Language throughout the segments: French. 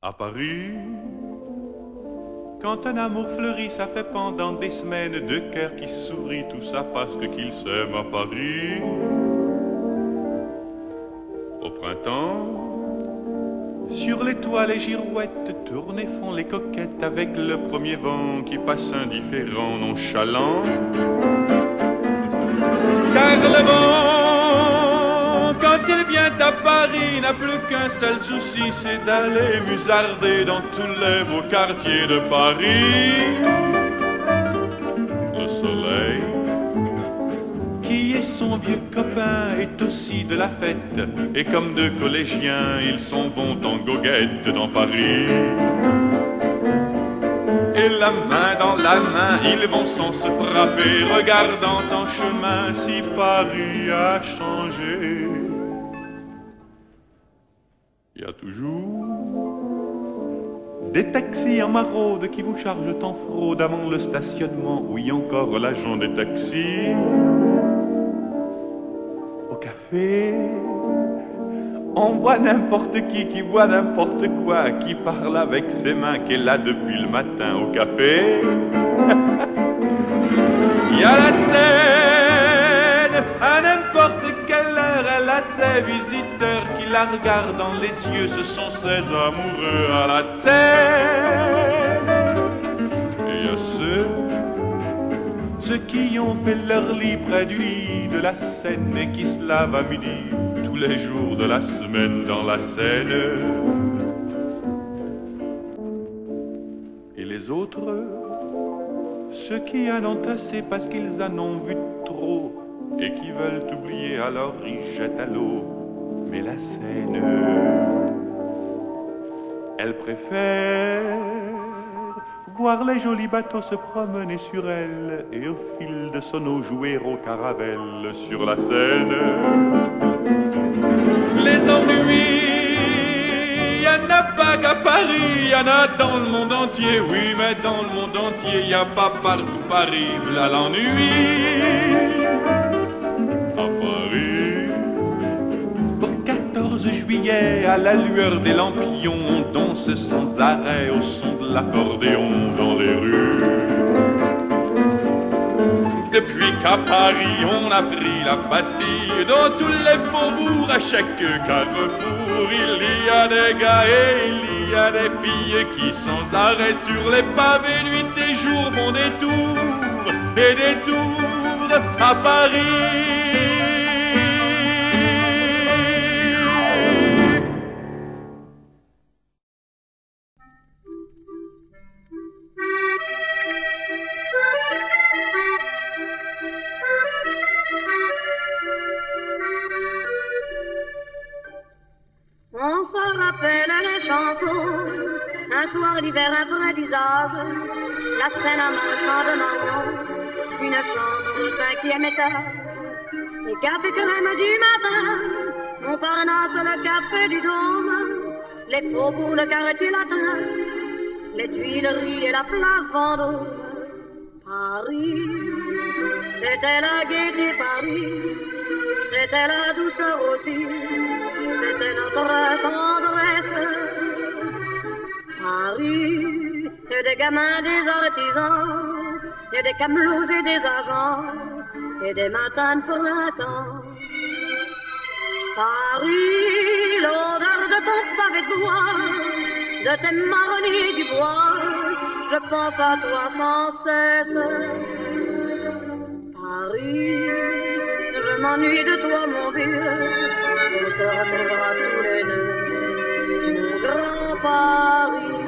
À Paris, quand un amour fleurit, ça fait pendant des semaines deux cœurs qui sourient, tout ça parce qu'ils s'aiment à Paris. Au printemps, sur les toits les girouettes tournent et font les coquettes avec le premier vent qui passe indifférent, nonchalant. Car le vent, quand il vient à Paris, n'a plus qu'un seul souci, c'est d'aller musarder dans tous les beaux quartiers de Paris. Le soleil, qui est son vieux copain, est aussi de la fête, et comme deux collégiens, ils s'en vont en goguette dans Paris. Et la main dans la main, ils vont sans se frapper, regardant en chemin si Paris a changé. Il y a toujours des taxis en maraude qui vous chargent en fraude avant le stationnement. Oui, encore l'agent des taxis. Au café, on voit n'importe qui voit n'importe quoi, qui parle avec ses mains, qui est là depuis le matin au café. Il y a la Seine, à n'importe quelle heure, elle a ses visiteurs qui la regardent dans les yeux, ce sont ses amoureux à la Seine. Et il y a ceux qui ont fait leur lit près du lit de la Seine et qui se lavent à midi tous les jours de la semaine dans la Seine. Et les autres, ceux qui en ont assez parce qu'ils en ont vu trop et qui veulent oublier, alors ils jettent à l'eau. Mais la Seine, elle préfère voir les jolis bateaux se promener sur elle et au fil de son eau jouer au caravelle sur la Seine. Les ennuis, y en a pas qu'à Paris, y en a dans le monde entier, oui, mais dans le monde entier, y a pas partout Paris, là l'ennui. À Paris, au 14 juillet, à la lueur des lampions, on danse sans arrêt au son de l'accordéon dans les rues. Depuis qu'à Paris on a pris la Bastille, dans tous les faubourgs, à chaque carrefour, il y a des gars et il y a des filles qui sans arrêt sur les pavés, nuit et jour, font des tours et des tours à Paris. On se rappelle les chansons, un soir d'hiver, un vrai visage, la Seine en marchand de marron, une chambre au 5e étage, les cafés crème du matin, Montparnasse, le café du Dôme, les faubourgs, le quartier latin, les Tuileries et la place Vendôme. Paris, c'était la gaieté Paris, c'était la douceur aussi. C'était notre tendresse. Paris, que des gamins, des artisans, et des camelots et des agents, et des matins de printemps. Paris, l'odeur de ton pavé de bois, de tes marronniers du bois, je pense à toi sans cesse. Paris, je m'ennuie de toi, mon vieux. On se retrouvera tous les deux, mon grand Paris.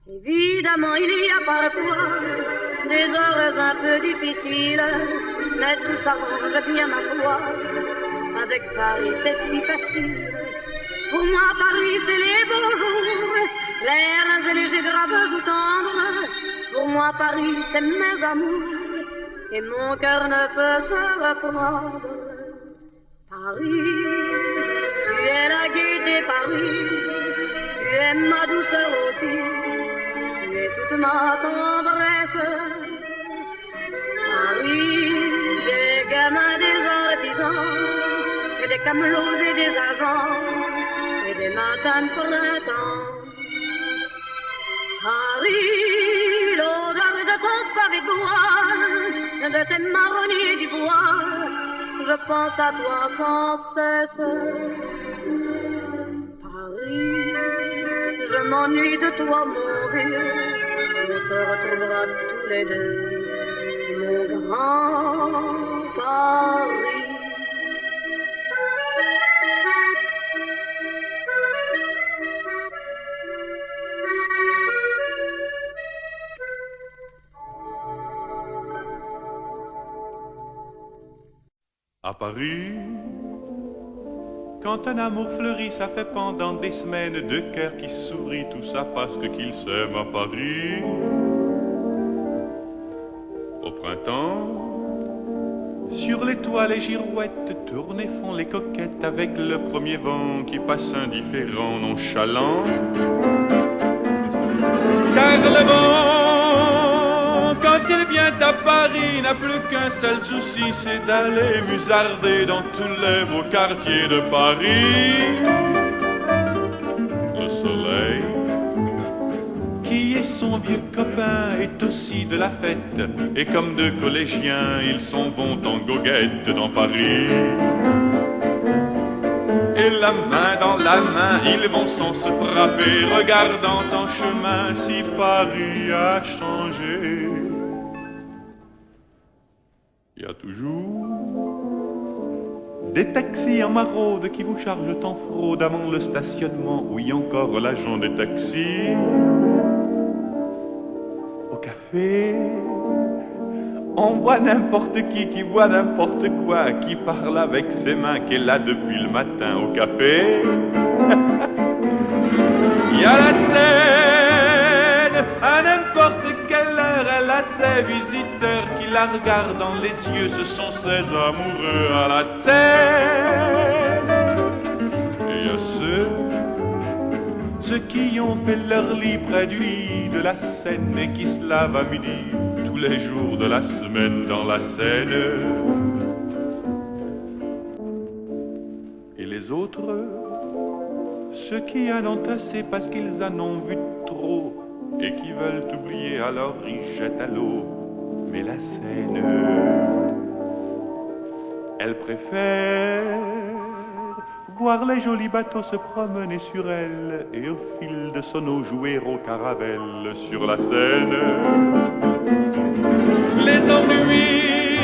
Évidemment, il y a parfois des heures un peu difficiles, mais tout s'arrange bien, ma foi. Avec Paris, c'est si facile. Pour moi, Paris, c'est les beaux jours, l'air léger, graves ou tendres. Pour moi, Paris, c'est mes amours, et mon cœur ne peut se reprendre. Paris, tu es la gaieté Paris, tu es ma douceur aussi, tu es toute ma tendresse. Paris, des gamins, des artisans, et des camelots et des agents, et des matins de printemps. Paris, l'odeur de ton pavé de bois, de tes marronniers du bois, je pense à toi sans cesse. Paris, je m'ennuie de toi, mon vieux, on se retrouvera tous les deux, mon grand Paris. À Paris, quand un amour fleurit, ça fait pendant des semaines deux cœurs qui sourient, tout ça parce qu'ils s'aiment à Paris. Au printemps, sur les toits les girouettes tournent et font les coquettes avec le premier vent qui passe indifférent, nonchalant. Car le vent, quand il vient à Paris, n'a plus qu'un seul souci, c'est d'aller musarder dans tous les beaux quartiers de Paris. Le soleil, qui est son vieux copain, est aussi de la fête, et comme deux collégiens, ils s'en vont en goguette dans Paris. Et la main dans la main, ils vont sans se frapper, regardant en chemin si Paris a changé. Il y a toujours des taxis en maraude qui vous chargent en fraude avant le stationnement, oui encore l'agent des taxis. Au café, on voit n'importe qui voit n'importe quoi, qui parle avec ses mains, qui est là depuis le matin au café. Il y a la scène, à n'importe quelle heure, elle a ses visiteurs qui la regardent dans les yeux, ce sont ses amoureux à la scène. Et il y a ceux qui ont fait leur lit près du lit de la Seine et qui se lavent à midi tous les jours de la semaine dans la Seine. Et les autres, ceux qui en ont assez parce qu'ils en ont vu trop et qui veulent oublier, alors ils jettent à l'eau. Mais la Seine, elle préfère voir les jolis bateaux se promener sur elle et au fil de son eau jouer au caravelle sur la Seine. Les ennuis,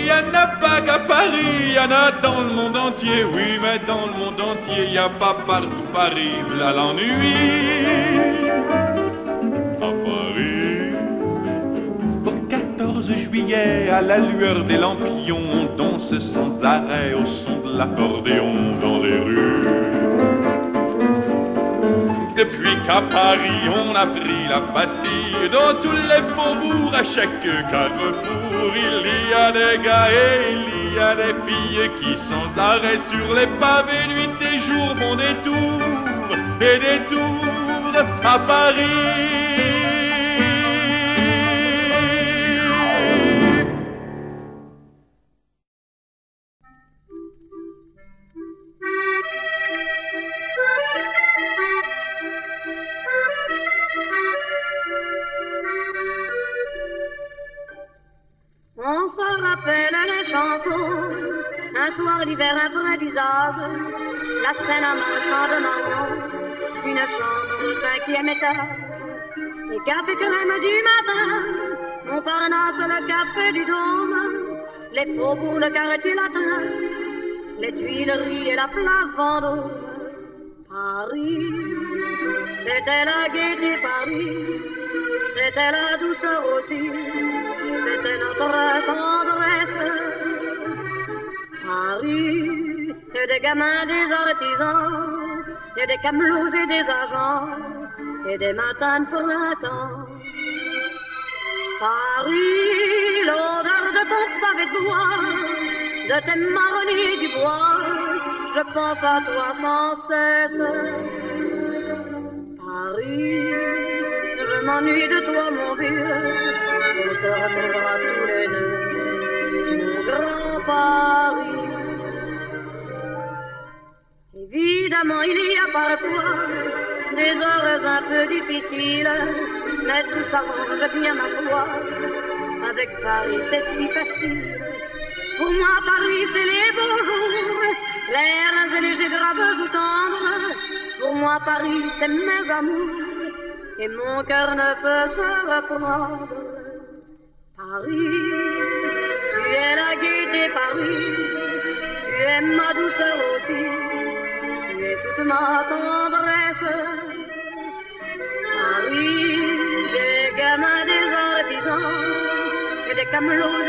y en a pas qu'à Paris, y en a dans le monde entier, oui, mais dans le monde entier, y a pas partout Paris, là l'ennui. À Paris, au 14 juillet, à la lueur des lampions, on danse sans arrêt au son de l'accordéon dans les rues. Depuis qu'à Paris on a pris la Bastille, dans tous les faubourgs, à chaque carrefour, il y a des gars et il y a des filles qui sans arrêt sur les pavés, nuit et jour, font des tours et des tours à Paris. On se rappelle les chansons, un soir d'hiver, un vrai visage, la scène à marchand de marron, une chambre au 5e étage, les cafés crème du matin, Montparnasse, le café du Dôme, les faubourgs, le quartier latin, les Tuileries et la place Vendôme. Paris, c'était la gaieté, Paris, c'était la douceur aussi, c'était notre tendresse. Paris, il y a des gamins, des artisans, il y a des camelots et des agents, et des matins de printemps. Paris, l'odeur de ton pavé de bois, de tes marronniers du bois, je pense à toi sans cesse. Paris, je m'ennuie de toi, mon vieux, on se retrouvera tous les deux, mon grand Paris. Et Évidemment, il y a parfois des heures un peu difficiles, mais tout s'arrange bien ma foi. Avec Paris, c'est si facile. Pour moi, Paris, c'est les beaux jours, l'air légers, graves ou tendres. Pour moi, Paris, c'est mes amours, et mon cœur ne peut se reprendre. Paris, tu es la gaieté, Paris, tu es ma douceur aussi, tu es toute ma tendresse. Paris, des gamins, des artisans, et des camelots